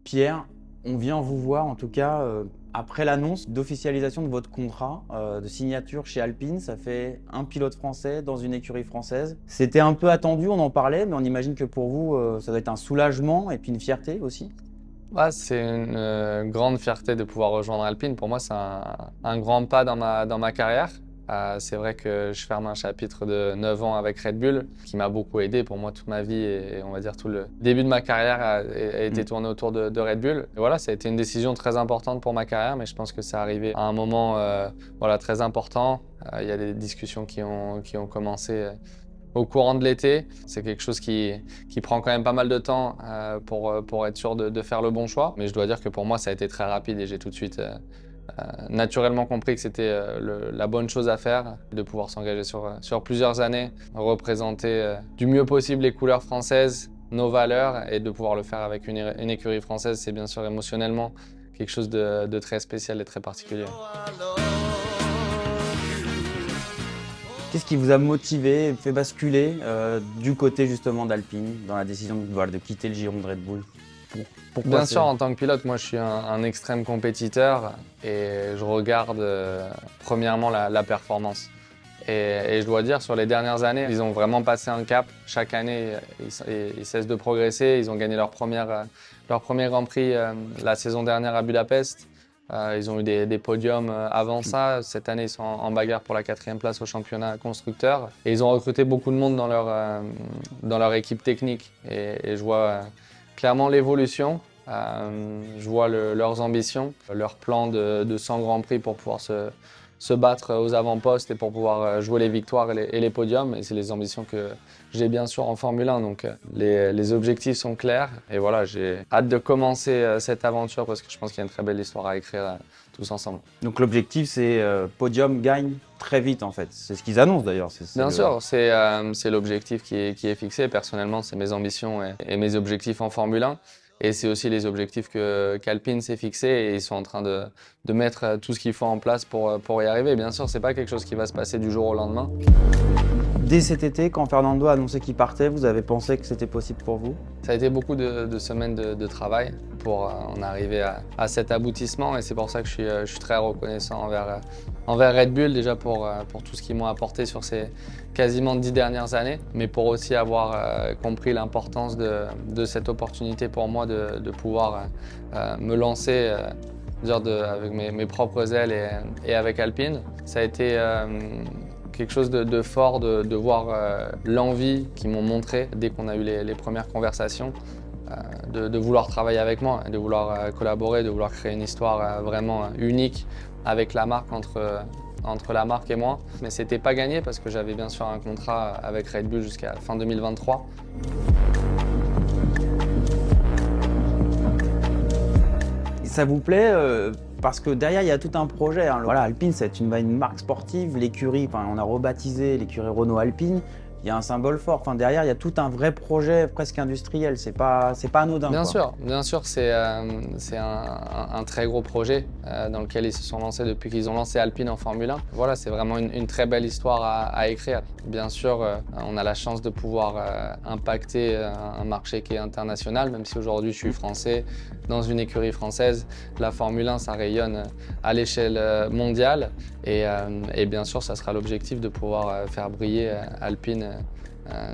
Pierre, on vient vous voir en tout cas après l'annonce d'officialisation de votre contrat de signature chez Alpine. Ça fait un pilote français dans une écurie française. C'était un peu attendu, on en parlait, mais on imagine que pour vous, ça doit être un soulagement et puis une fierté aussi. Ouais, c'est une grande fierté de pouvoir rejoindre Alpine. Pour moi, c'est un grand pas dans ma carrière. C'est vrai que je ferme un chapitre de 9 ans avec Red Bull, qui m'a beaucoup aidé. Pour moi, toute ma vie et on va dire tout le début de ma carrière a été tourné autour de Red Bull. Et voilà, ça a été une décision très importante pour ma carrière, mais je pense que c'est arrivé à un moment voilà, très important. Il y a des discussions qui ont commencé au courant de l'été. C'est quelque chose qui prend quand même pas mal de temps pour être sûr de faire le bon choix. Mais je dois dire que pour moi, ça a été très rapide et j'ai tout de suite naturellement compris que c'était la bonne chose à faire, de pouvoir s'engager sur plusieurs années, représenter du mieux possible les couleurs françaises, nos valeurs, et de pouvoir le faire avec une écurie française, c'est bien sûr émotionnellement quelque chose de très spécial et très particulier. Qu'est-ce qui vous a motivé, fait basculer du côté justement d'Alpine dans la décision de quitter le giron de Red Bull? Pourquoi Bien sûr, en tant que pilote, moi je suis un extrême compétiteur et je regarde premièrement la performance. Et je dois dire, sur les dernières années, ils ont vraiment passé un cap. Chaque année, ils cessent de progresser. Ils ont gagné leur premier Grand Prix la saison dernière à Budapest. Ils ont eu des podiums avant ça. Cette année, ils sont en bagarre pour la 4e place au championnat constructeur. Et ils ont recruté beaucoup de monde dans leur équipe technique. Et je vois clairement l'évolution. Je vois leurs ambitions, leur plan de 100 Grands Prix pour pouvoir se battre aux avant-postes et pour pouvoir jouer les victoires et les podiums. Et c'est les ambitions que j'ai bien sûr en Formule 1. Donc les objectifs sont clairs. Et voilà, j'ai hâte de commencer cette aventure parce que je pense qu'il y a une très belle histoire à écrire tous ensemble. Donc l'objectif c'est podium, gagne très vite en fait. C'est ce qu'ils annoncent d'ailleurs. Bien sûr, c'est l'objectif qui est fixé. Personnellement, c'est mes ambitions et mes objectifs en Formule 1. Et c'est aussi les objectifs qu'Alpine s'est fixés et ils sont en train de mettre tout ce qu'il faut en place pour y arriver. Bien sûr, ce n'est pas quelque chose qui va se passer du jour au lendemain. Dès cet été, quand Fernando a annoncé qu'il partait, vous avez pensé que c'était possible pour vous? Ça a été beaucoup de semaines de travail pour en arriver à cet aboutissement et c'est pour ça que je suis très reconnaissant envers Red Bull déjà pour tout ce qu'ils m'ont apporté sur ces quasiment 10 dernières années, mais pour aussi avoir compris l'importance de cette opportunité pour moi de pouvoir me lancer avec mes propres ailes et avec Alpine. Ça a été quelque chose de fort de voir l'envie qu'ils m'ont montré dès qu'on a eu les premières conversations, de vouloir travailler avec moi, de vouloir collaborer, de vouloir créer une histoire vraiment unique avec la marque, entre la marque et moi. Mais c'était pas gagné parce que j'avais bien sûr un contrat avec Red Bull jusqu'à fin 2023. Ça vous plaît parce que derrière il y a tout un projet. Hein. Voilà, Alpine c'est une marque sportive, l'écurie, on a rebaptisé l'écurie Renault Alpine. Il y a un symbole fort. Enfin, derrière, il y a tout un vrai projet presque industriel. C'est pas anodin. Bien quoi. sûr, c'est un très gros projet dans lequel ils se sont lancés depuis qu'ils ont lancé Alpine en Formule 1. Voilà, c'est vraiment une très belle histoire à écrire. Bien sûr, on a la chance de pouvoir impacter un marché qui est international, même si aujourd'hui je suis français dans une écurie française. La Formule 1, ça rayonne à l'échelle mondiale et bien sûr, ça sera l'objectif de pouvoir faire briller Alpine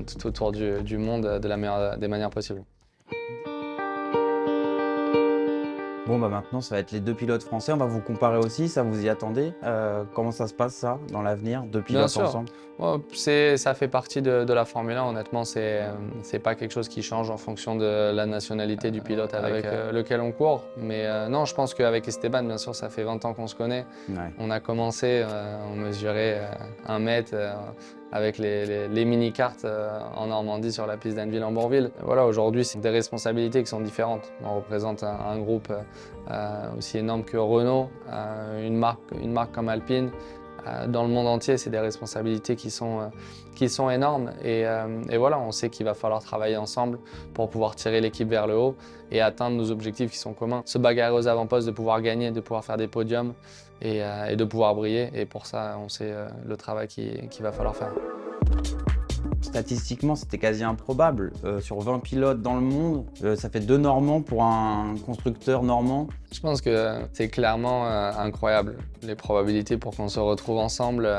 tout autour du monde de la meilleure des manières possibles. Bon, bah maintenant, ça va être les deux pilotes français. On va vous comparer aussi. Ça, vous y attendez? Comment ça se passe, ça, dans l'avenir? Deux Bien pilotes sûr, ensemble? ça fait partie de la Formule 1. Honnêtement, c'est pas quelque chose qui change en fonction de la nationalité du pilote avec lequel on court. Mais non, je pense qu'avec Esteban, bien sûr, ça fait 20 ans qu'on se connaît. Ouais. On a commencé, on mesurait 1 mètre avec les mini-karts en Normandie sur la piste d'Anneville-en-Bourville. Voilà, aujourd'hui, c'est des responsabilités qui sont différentes. On représente un groupe aussi énorme que Renault, une marque comme Alpine. Dans le monde entier, c'est des responsabilités qui sont énormes. Et voilà, on sait qu'il va falloir travailler ensemble pour pouvoir tirer l'équipe vers le haut et atteindre nos objectifs qui sont communs. Se bagarrer aux avant-postes, de pouvoir gagner, de pouvoir faire des podiums et de pouvoir briller. Et pour ça, on sait le travail qu'il va falloir faire. Statistiquement, c'était quasi improbable. Sur 20 pilotes dans le monde, ça fait 2 Normands pour un constructeur normand. Je pense que c'est clairement incroyable. Les probabilités pour qu'on se retrouve ensemble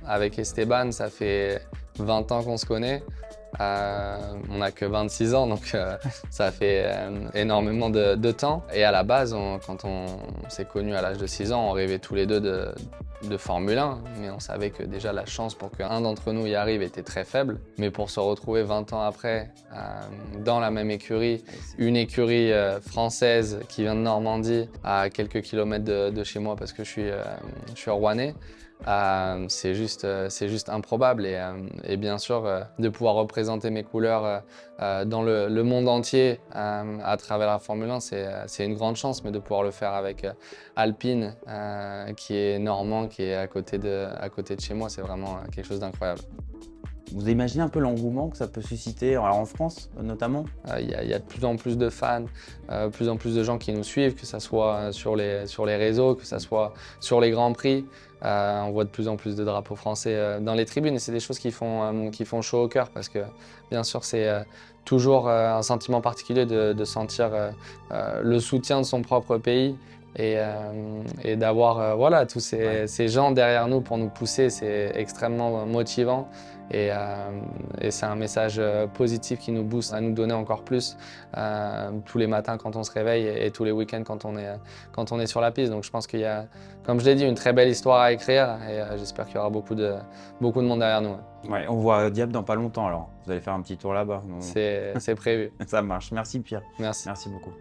avec Esteban, ça fait 20 ans qu'on se connaît. On n'a que 26 ans, donc ça fait énormément de temps. Et à la base, quand on s'est connus à l'âge de 6 ans, on rêvait tous les deux de Formule 1, mais on savait que déjà la chance pour qu'un d'entre nous y arrive était très faible. Mais pour se retrouver 20 ans après dans la même écurie, une écurie française qui vient de Normandie, à quelques kilomètres de chez moi parce que je suis rouennais, c'est juste improbable et bien sûr de pouvoir représenter mes couleurs dans le monde entier à travers la Formule 1, c'est une grande chance, mais de pouvoir le faire avec Alpine qui est normand, qui est à côté de chez moi, c'est vraiment quelque chose d'incroyable. Vous imaginez un peu l'engouement que ça peut susciter, alors en France notamment? Il y a de plus en plus de fans, de plus en plus de gens qui nous suivent, que ce soit sur les réseaux, que ce soit sur les Grands Prix. On voit de plus en plus de drapeaux français dans les tribunes et c'est des choses qui font chaud au cœur parce que bien sûr c'est toujours un sentiment particulier de sentir le soutien de son propre pays et d'avoir voilà, tous ces gens derrière nous pour nous pousser, c'est extrêmement motivant. Et c'est un message positif qui nous booste à nous donner encore plus tous les matins quand on se réveille et tous les week-ends quand on est sur la piste. Donc je pense qu'il y a, comme je l'ai dit, une très belle histoire à écrire et j'espère qu'il y aura beaucoup de monde derrière nous. Ouais, on voit Diab dans pas longtemps alors. Vous allez faire un petit tour là-bas. C'est prévu. Ça marche. Merci Pierre. Merci. Merci beaucoup.